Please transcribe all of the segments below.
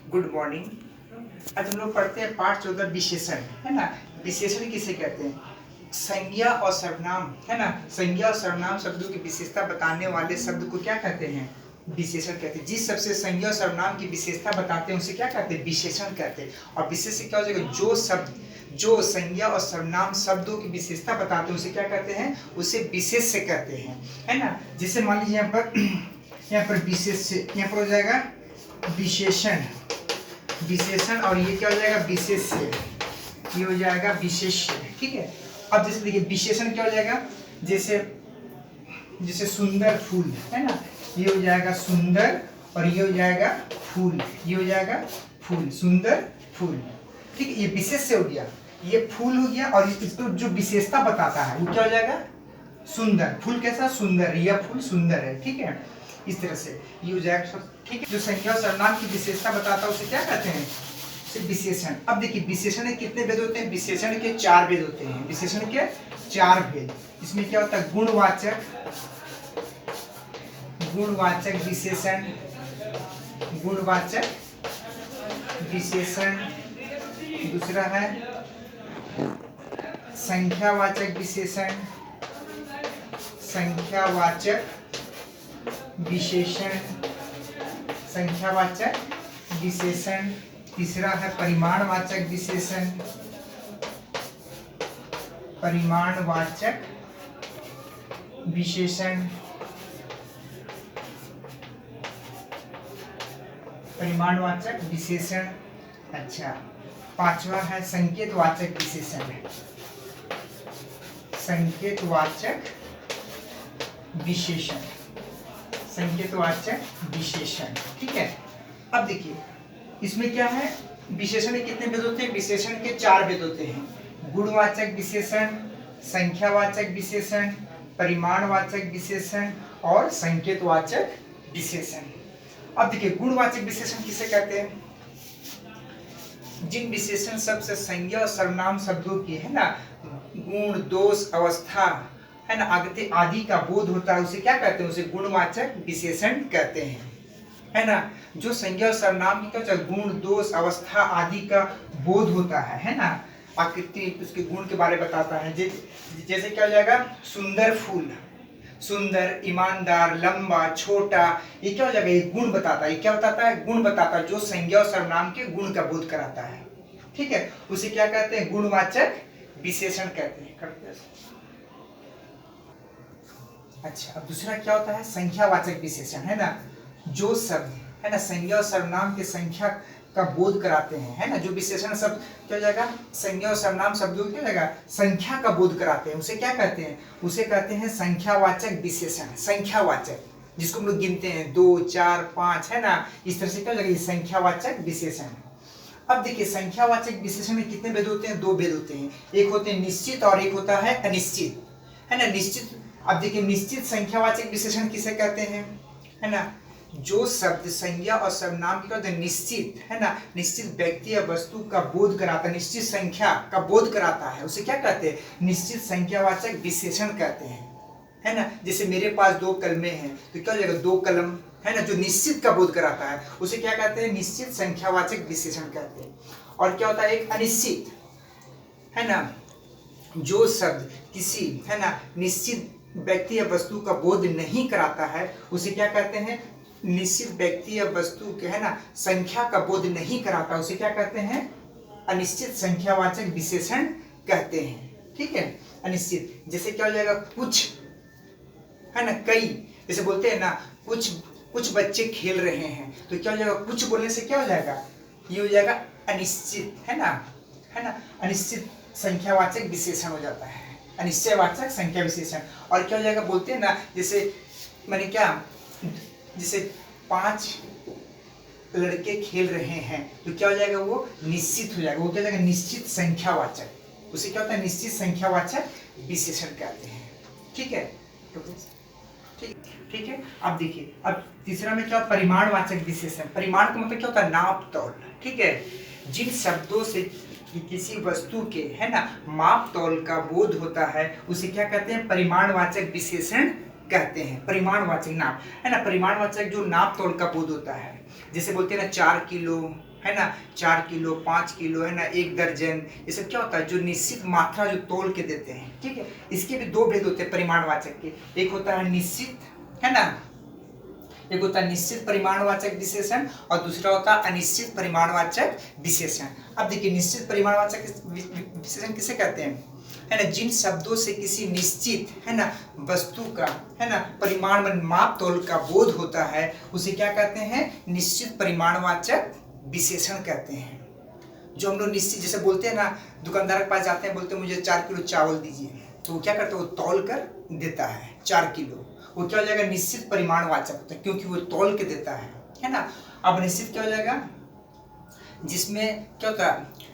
Good morning. आज हम लोग पढ़ते हैं पाठ 14 विशेषण, है ना। विशेषण किसे कहते हैं? संज्ञा और सर्वनाम, है ना। संज्ञा और सर्वनाम शब्दों की विशेषता बताने वाले शब्द को क्या कहते हैं? विशेषण कहते हैं। जिस शब्द से संज्ञा और सर्वनाम की विशेषता बताते हैं उसे क्या कहते हैं? विशेषण कहते हैं। और विशेष से क्या हो जाएगा? जो शब्द जो संज्ञा और सर्वनाम शब्दों की विशेषता बताते हैं उसे क्या कहते हैं? उसे विशेष से कहते हैं, है ना। जैसे मान लीजिए यहाँ पर विशेष से यहाँ पर हो जाएगा विशेषण, विशेषण, और ये क्या हो जाएगा? विशेष से, ये हो जाएगा विशेष, ठीक है। अब जैसे देखिए विशेषण क्या हो जाएगा? जैसे जैसे सुंदर फूल, है ना, ये हो जाएगा सुंदर, और ये हो जाएगा फूल, ये हो जाएगा फूल, सुंदर फूल, ठीक है। ये विशेष से हो गया, ये फूल हो गया, और इसको जो विशेषता बताता है वो क्या हो जाएगा? सुंदर। फूल कैसा? सुंदर, यह फूल सुंदर है, ठीक है। इस तरह से ये हो जाएगा, ठीक है। जो संज्ञा और सर्वनाम की विशेषता बताता है उसे क्या कहते हैं? उसे विशेषण। अब देखिए विशेषण के कितने भेद होते हैं? विशेषण के 4 भेद होते हैं। विशेषण के 4 भेद। इसमें क्या होता है? गुणवाचक, गुणवाचक विशेषण, गुणवाचक विशेषण। दूसरा है संख्यावाचक विशेषण, संख्यावाचक विशेषण, संख्यावाचक विशेषण। तीसरा है परिमाणवाचक विशेषण, परिमाणवाचक विशेषण, परिमाणवाचक विशेषण। अच्छा, पांचवा है संकेतवाचक विशेषण, संकेतवाचक विशेषण, संकेतवाचक विशेषण, ठीक है। अब देखिए इसमें क्या है? विशेषण के कितने भेद होते हैं? विशेषण के 4 भेद होते हैं। गुणवाचक विशेषण, संख्यावाचक विशेषण, परिमाणवाचक विशेषण और संकेतवाचक विशेषण। अब देखिए गुणवाचक विशेषण किसे कहते हैं? जिन विशेषण शब्द से संज्ञा और सर्वनाम शब्दों की, है ना, गुण, दोष, अवस्था, है ना, आदि का बोध होता है उसे क्या कहते हैं? उसे गुणवाचक विशेषण कहते हैं, है ना। जो संज्ञा और सर्वनाम की क्या गुण, दोष, अवस्था आदि का बोध होता है ना, आकृति उसके गुण के बारे में बताता है। जैसे क्या हो जाएगा? सुंदर फूल, सुंदर, ईमानदार, लंबा, छोटा, ये क्या हो जाएगा? ये गुण बताता है। ये क्या बताता है? गुण बताता है। जो संज्ञा और सर्वनाम के गुण का बोध कराता है, ठीक है, उसे क्या कहते हैं? गुणवाचक विशेषण कहते हैं। अच्छा, अब दूसरा क्या होता है? संख्यावाचक विशेषण, है ना। जो शब्द, है ना, संज्ञा और सर्वनाम के संख्या का बोध कराते हैं, है ना, जो विशेषण शब्द क्या हो जाएगा? संज्ञा और सर्वनाम शब्दों क्या हो जाएगा? संख्या का बोध कराते हैं, उसे क्या कहते हैं? उसे कहते हैं संख्यावाचक विशेषण। संख्यावाचक, जिसको हम लोग गिनते हैं 2, 4, 5, है ना, इस तरह से क्या हो जाएगा? संख्यावाचक विशेषण। अब देखिए संख्यावाचक विशेषण में कितने भेद होते हैं? 2 भेद होते हैं। एक होते हैं निश्चित और एक होता है अनिश्चित, है ना। निश्चित, अब देखिए निश्चित संख्यावाचक विशेषण किसे कहते हैं? है ना, जो शब्द संज्ञा और सर्वनाम की कहते हैं निश्चित, है ना, निश्चित व्यक्ति या वस्तु का बोध कराता है, निश्चित संख्या का बोध कराता है, उसे क्या कहते हैं? निश्चित संख्यावाचक विशेषण कहते हैं, है ना। जैसे मेरे पास 2 कलमें हैं, तो क्या हो जाएगा? 2 कलम, है ना, जो निश्चित का बोध कराता है उसे क्या कहते हैं? निश्चित संख्यावाचक विशेषण कहते हैं। और क्या होता है? एक अनिश्चित, है ना, जो शब्द किसी, है ना, निश्चित व्यक्ति या वस्तु का बोध नहीं कराता है उसे क्या कहते हैं? निश्चित व्यक्ति या वस्तु के, है ना, संख्या का बोध नहीं कराता उसे क्या कहते हैं? अनिश्चित संख्यावाचक विशेषण कहते हैं, ठीक है। अनिश्चित, जैसे क्या हो जाएगा? कुछ, है ना, कई, जैसे बोलते हैं ना कुछ बच्चे खेल रहे हैं, तो क्या हो जाएगा? कुछ बोलने से क्या हो जाएगा? ये हो जाएगा अनिश्चित, है ना, अनिश्चित संख्यावाचक विशेषण हो जाता है, अनिश्चयवाचक संख्या विशेषण। और क्या हो जाएगा? बोलते हैं ना, जैसे मैंने क्या, जैसे 5 लड़के खेल रहे हैं, तो क्या हो जाएगा? वो निश्चित हो जाएगा, वो क्या हो जाएगा? निश्चित संख्यावाचक, उसे क्या होता है? निश्चित संख्यावाचक विशेषण कहते हैं, ठीक है। ठीक है। अब देखिए, अब तीसरा में क्या? परिमाणवाचक विशेषण। परिमाण का मतलब क्या होता है? नाप तौल, ठीक है। जिन शब्दों से किसी वस्तु के, है ना, माप तौल का बोध होता है उसे क्या कहते हैं? परिमाणवाचक विशेषण कहते हैं। परिमाणवाचक, नाप, है ना, परिमाणवाचक जो नाप तौल का बोध होता है, जैसे बोलते हैं ना 4 किलो, है ना, 4 किलो, 5 किलो, है ना, 1 दर्जन, ये सब क्या होता है, जो निश्चित मात्रा जो तोल के देते हैं, ठीक है। इसके भी दो भेद होते हैं परिमाणवाचक के, एक होता है निश्चित, है ना, एक होता है निश्चित परिमाणवाचक विशेषण और दूसरा होता है अनिश्चित परिमाणवाचक विशेषण। अब देखिए निश्चित परिमाणवाचक विशेषण किसे कहते हैं, है ना, जिन शब्दों से किसी निश्चित, है ना, वस्तु का, है ना, परिमाण में माप तोल का बोध होता है, उसे क्या कहते हैं, निश्चित परिमाणवाचक विशेषण कहते हैं। जो हम लोग निश्चित, जैसे बोलते हैं ना, दुकानदार के पास जाते हैं, बोलते हैं मुझे 4 किलो चावल दीजिए, तो वो क्या करता है, वो तौल कर देता है 4 किलो, वो क्या हो जाएगा, निश्चित परिमाणवाचक होता है, क्योंकि वो तौल के देता है ना। अब निश्चित क्या हो जाएगा, जिसमें क्या होता है,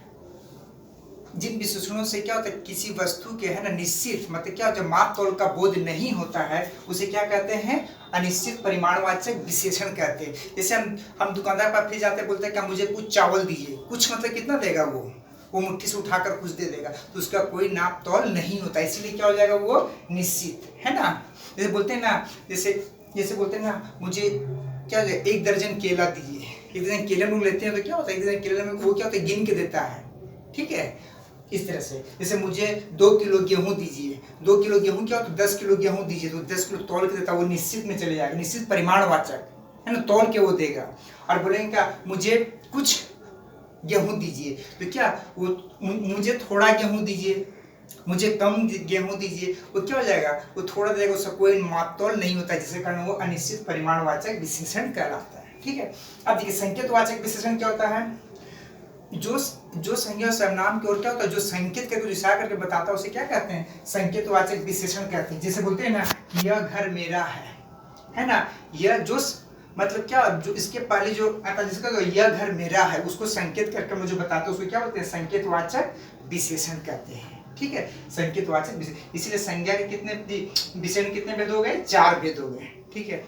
जिन विशेषणों से क्या होता है, किसी वस्तु के, है ना, निश्चित मतलब क्या होता है, माप तौल का बोध नहीं होता है, उसे क्या कहते हैं, अनिश्चित परिमाणवाचक विशेषण कहते हैं। जैसे हम दुकानदार पर फिर जाते हैं, बोलते हैं क्या मुझे कुछ चावल दीजिए, कुछ मतलब कितना देगा, वो मुट्ठी से उठाकर कुछ दे देगा, तो उसका कोई नाप तौल नहीं होता, इसीलिए क्या हो जाएगा, वो निश्चित, है ना। जैसे बोलते हैं ना, जैसे बोलते हैं ना, मुझे क्या 1 दर्जन केला दीजिए, 1 दर्जन केले लोग लेते हैं, तो क्या होता है, 1 दर्जन केले में वो क्या होता है, गिन के देता है, ठीक है। इस तरह से, जैसे मुझे 2 किलो गेहूं दीजिए, 2 किलो गेहूं क्या होता है, 10 किलो गेहूं दीजिए, तो 10 किलो तौल के देता है, वो निश्चित में चले जाएगा, निश्चित परिमाणवाचक, है ना, तौल के वो देगा। और बोलेंगे क्या, मुझे कुछ गेहूं दीजिए, तो क्या वो मुझे थोड़ा गेहूं दीजिए, मुझे कम गेहूं दीजिए, वो क्या हो जाएगा, वो थोड़ा देगा, उसका कोई माप तौल नहीं होता है, जिसके कारण वो अनिश्चित परिमाणवाचक विशेषण कहलाता है, ठीक है। अब देखिए संकेतवाचक विशेषण क्या होता है, जो संज्ञा और सर्वनाम की ओर क्या होता है, जो संकेत करके इशारा करके बताता है, उसे क्या कहते हैं, संकेतवाचक विशेषण कहते हैं। जैसे बोलते हैं ना, यह घर मेरा है ना, यह जो मतलब क्या, जो इसके पहले जो आता है, जिसका यह घर मेरा है, उसको संकेत करके मुझे बताते हैं, उसको क्या बोलते हैं, संकेतवाचक विशेषण कहते हैं, ठीक है। संकेतवाचक विशेषण, इसीलिए संज्ञा के कितने विशेषण, कितने भेद हो गए, 4 भेद हो गए, ठीक है।